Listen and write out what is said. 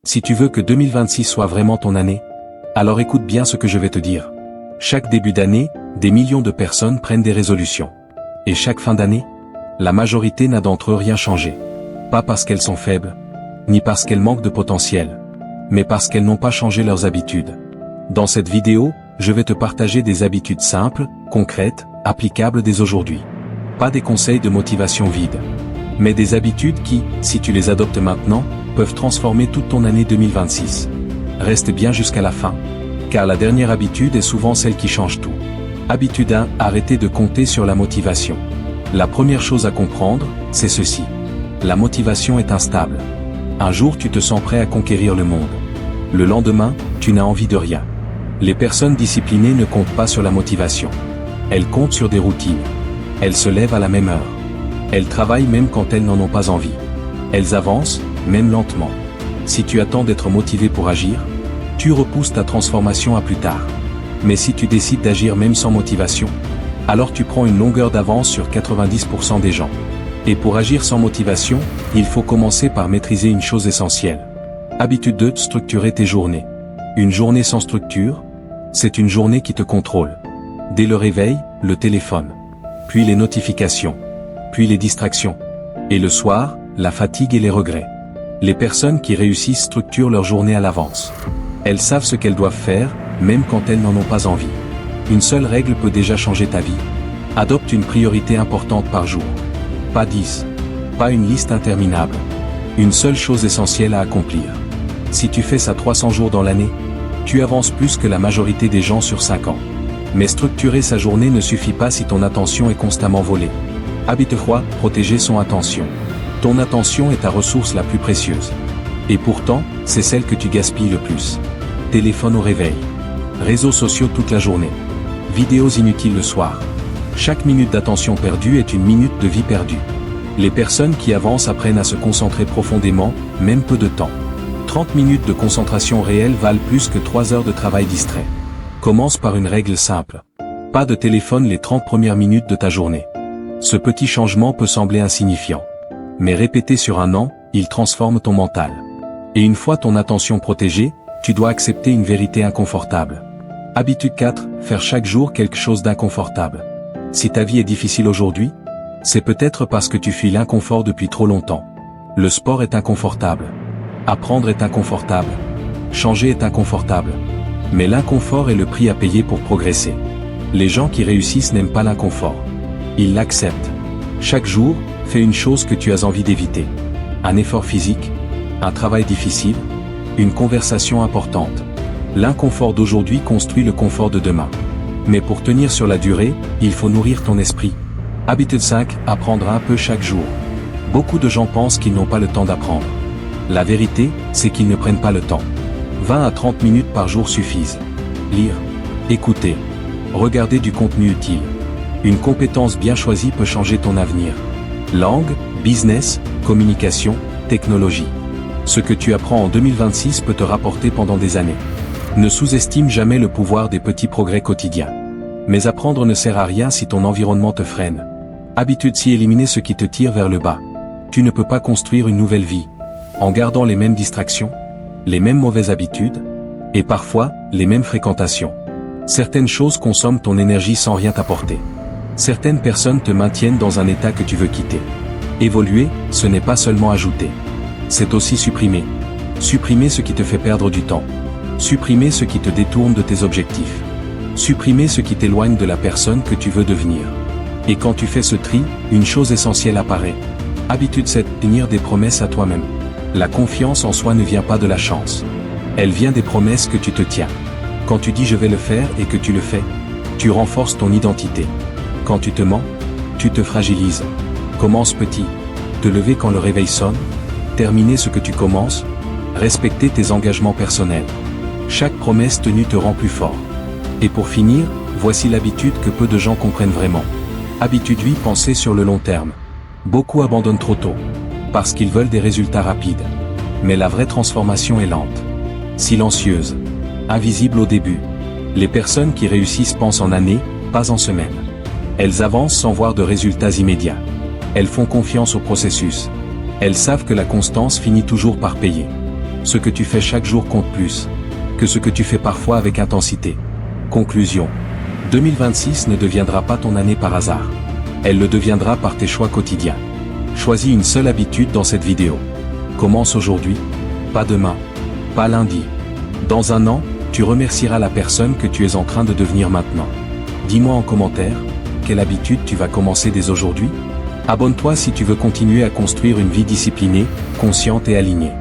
Si tu veux que 2026 soit vraiment ton année, alors écoute bien ce que je vais te dire. Chaque début d'année, des millions de personnes prennent des résolutions. Et chaque fin d'année, la majorité n'a d'entre eux rien changé. Pas parce qu'elles sont faibles, ni parce qu'elles manquent de potentiel, mais parce qu'elles n'ont pas changé leurs habitudes. Dans cette vidéo, je vais te partager des habitudes simples, concrètes, applicables dès aujourd'hui. Pas des conseils de motivation vides, mais des habitudes qui, si tu les adoptes maintenant, peuvent transformer toute ton année 2026. Reste bien jusqu'à la fin, car la dernière habitude est souvent celle qui change tout. Habitude 1, arrêtez de compter sur la motivation. La première chose à comprendre, c'est ceci. La motivation est instable. Un jour tu te sens prêt à conquérir le monde. Le lendemain, tu n'as envie de rien. Les personnes disciplinées ne comptent pas sur la motivation. Elles comptent sur des routines. Elles se lèvent à la même heure. Elles travaillent même quand elles n'en ont pas envie. Elles avancent, même lentement. Si tu attends d'être motivé pour agir, tu repousses ta transformation à plus tard. Mais si tu décides d'agir même sans motivation, alors tu prends une longueur d'avance sur 90% des gens. Et pour agir sans motivation, il faut commencer par maîtriser une chose essentielle. Habitude 2, structurer tes journées. Une journée sans structure, c'est une journée qui te contrôle. Dès le réveil, le téléphone. Puis les notifications. Puis les distractions. Et le soir, la fatigue et les regrets. Les personnes qui réussissent structurent leur journée à l'avance. Elles savent ce qu'elles doivent faire, même quand elles n'en ont pas envie. Une seule règle peut déjà changer ta vie. Adopte une priorité importante par jour. Pas 10. Pas une liste interminable. Une seule chose essentielle à accomplir. Si tu fais ça 300 jours dans l'année, tu avances plus que la majorité des gens sur 5 ans. Mais structurer sa journée ne suffit pas si ton attention est constamment volée. Habitude 3, protéger son attention. Ton attention est ta ressource la plus précieuse. Et pourtant, c'est celle que tu gaspilles le plus. Téléphone au réveil. Réseaux sociaux toute la journée. Vidéos inutiles le soir. Chaque minute d'attention perdue est une minute de vie perdue. Les personnes qui avancent apprennent à se concentrer profondément, même peu de temps. 30 minutes de concentration réelle valent plus que 3 heures de travail distrait. Commence par une règle simple. Pas de téléphone les 30 premières minutes de ta journée. Ce petit changement peut sembler insignifiant. Mais répété sur un an, il transforme ton mental. Et une fois ton attention protégée, tu dois accepter une vérité inconfortable. Habitude 4, faire chaque jour quelque chose d'inconfortable. Si ta vie est difficile aujourd'hui, c'est peut-être parce que tu fuis l'inconfort depuis trop longtemps. Le sport est inconfortable. Apprendre est inconfortable. Changer est inconfortable. Mais l'inconfort est le prix à payer pour progresser. Les gens qui réussissent n'aiment pas l'inconfort. Ils l'acceptent. Chaque jour, fais une chose que tu as envie d'éviter. Un effort physique, un travail difficile, une conversation importante. L'inconfort d'aujourd'hui construit le confort de demain. Mais pour tenir sur la durée, il faut nourrir ton esprit. Habitude 5, apprendre un peu chaque jour. Beaucoup de gens pensent qu'ils n'ont pas le temps d'apprendre. La vérité, c'est qu'ils ne prennent pas le temps. 20 à 30 minutes par jour suffisent. Lire, écouter, regarder du contenu utile. Une compétence bien choisie peut changer ton avenir. Langue, business, communication, technologie. Ce que tu apprends en 2026 peut te rapporter pendant des années. Ne sous-estime jamais le pouvoir des petits progrès quotidiens. Mais apprendre ne sert à rien si ton environnement te freine. Habitude 6, éliminer ce qui te tire vers le bas. Tu ne peux pas construire une nouvelle vie en gardant les mêmes distractions, les mêmes mauvaises habitudes, et parfois, les mêmes fréquentations. Certaines choses consomment ton énergie sans rien t'apporter. Certaines personnes te maintiennent dans un état que tu veux quitter. Évoluer, ce n'est pas seulement ajouter. C'est aussi supprimer. Supprimer ce qui te fait perdre du temps. Supprimer ce qui te détourne de tes objectifs. Supprimer ce qui t'éloigne de la personne que tu veux devenir. Et quand tu fais ce tri, une chose essentielle apparaît. Habitude 7, tenir des promesses à toi-même. La confiance en soi ne vient pas de la chance. Elle vient des promesses que tu te tiens. Quand tu dis je vais le faire et que tu le fais, tu renforces ton identité. Quand tu te mens, tu te fragilises. Commence petit. Te lever quand le réveil sonne. Terminer ce que tu commences. Respecter tes engagements personnels. Chaque promesse tenue te rend plus fort. Et pour finir, voici l'habitude que peu de gens comprennent vraiment. Habitude 8, penser sur le long terme. Beaucoup abandonnent trop tôt. Parce qu'ils veulent des résultats rapides. Mais la vraie transformation est lente. Silencieuse. Invisible au début. Les personnes qui réussissent pensent en années, pas en semaines. Elles avancent sans voir de résultats immédiats. Elles font confiance au processus. Elles savent que la constance finit toujours par payer. Ce que tu fais chaque jour compte plus que ce que tu fais parfois avec intensité. Conclusion. 2026 ne deviendra pas ton année par hasard. Elle le deviendra par tes choix quotidiens. Choisis une seule habitude dans cette vidéo. Commence aujourd'hui, pas demain, pas lundi. Dans un an, tu remercieras la personne que tu es en train de devenir maintenant. Dis-moi en commentaire, quelle habitude tu vas commencer dès aujourd'hui? Abonne-toi si tu veux continuer à construire une vie disciplinée, consciente et alignée.